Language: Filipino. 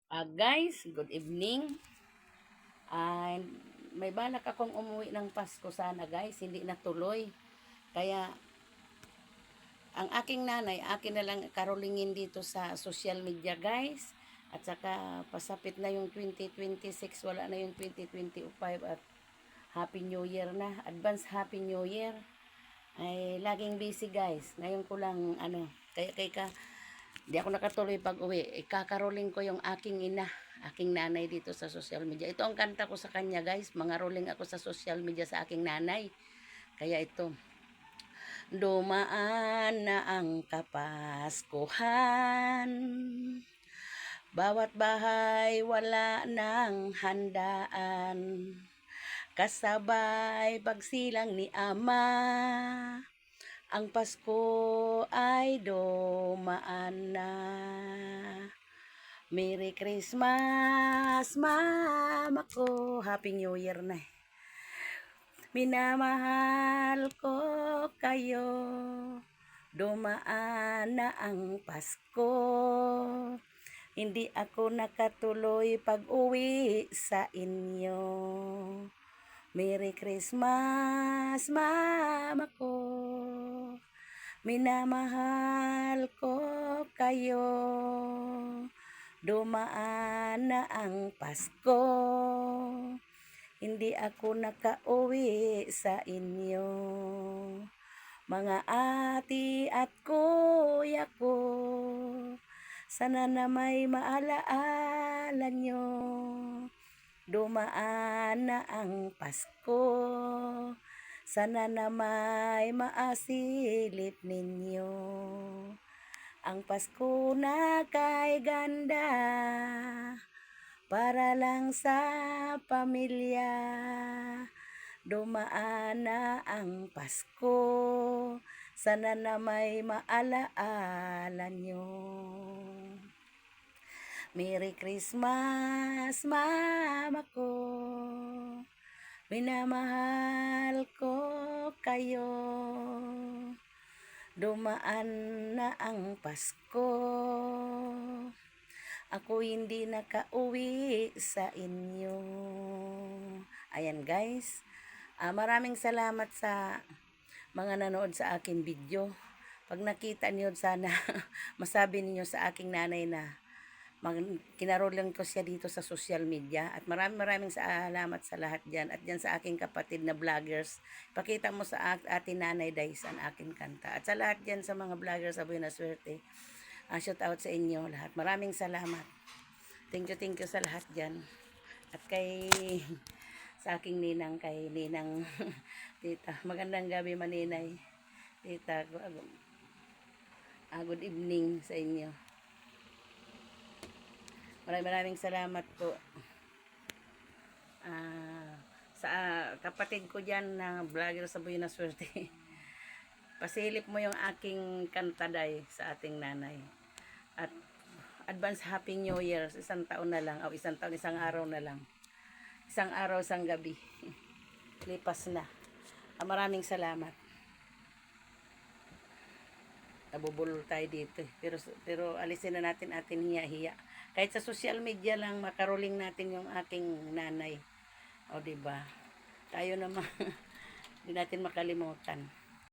Guys, good evening. May balak akong umuwi ng Pasko sana guys, hindi natuloy. Kaya ang aking nanay, akin na lang karolingin dito sa social media guys. At saka pasapit na yung 2026, wala na yung 2025 at Happy New Year na. Advance Happy New Year. Ay laging busy guys. Ngayon ko lang kaya di ako nakatuloy pag uwi. Ikakaroling ko yung aking ina, aking nanay dito sa social media. Ito ang kanta ko sa kanya guys. Mga rolling ako sa social media sa aking nanay. Kaya ito. Dumaan na ang Kapaskuhan. Bawat bahay wala ng handaan. Kasabay pagsilang ni Ama. Ang Pasko ay dumaan na. Merry Christmas, Mama ko. Happy New Year na. Minamahal ko kayo. Dumaan na ang Pasko. Hindi ako nakatuloy pag-uwi sa inyo. Merry Christmas, Mama ko. Minamahal ko kayo. Dumaan na ang Pasko. Hindi ako nakauwi sa inyo. Mga ate at kuya ko, sana na may maalaala nyo. Dumaan na ang Pasko. Sana na may maasilip ninyo. Ang Pasko na kay ganda, para lang sa pamilya. Dumaan na ang Pasko. Sana na may maalaala nyo. Merry Christmas, Mama ko. Minamahal ko kayo. Dumaan na ang Pasko. Ako hindi nakauwi sa inyo. Ayan guys. Maraming salamat sa mga nanood sa akin video. Pag nakita niyo sana, masabi niyo sa aking nanay na kinarolan ko siya dito sa social media. At maraming salamat sa lahat dyan. At dyan sa aking kapatid na vloggers. Pakita mo sa ating nanay Days ang aking kanta. At sa lahat dyan sa mga vloggers sa Buena Suerte. Shout out sa inyo lahat. Maraming salamat. Thank you sa lahat dyan. At kay sa aking ninang, kay ninang tita. Magandang gabi maninay. Tita, good evening sa inyo. Maraming salamat po sa kapatid ko dyan na vlogger sa Buena Suerte. Pasilip mo yung aking kantaday sa ating nanay. At advance Happy New Year. Isang taon na lang. O isang taon, isang araw na lang. Isang araw, isang gabi. Lipas na. Maraming salamat. Nabubulol tayo dito. Pero alisin na natin ating hiya-hiya. Kahit sa social media lang, makaroling natin yung aking nanay. O diba? Tayo naman, hindi natin makalimutan.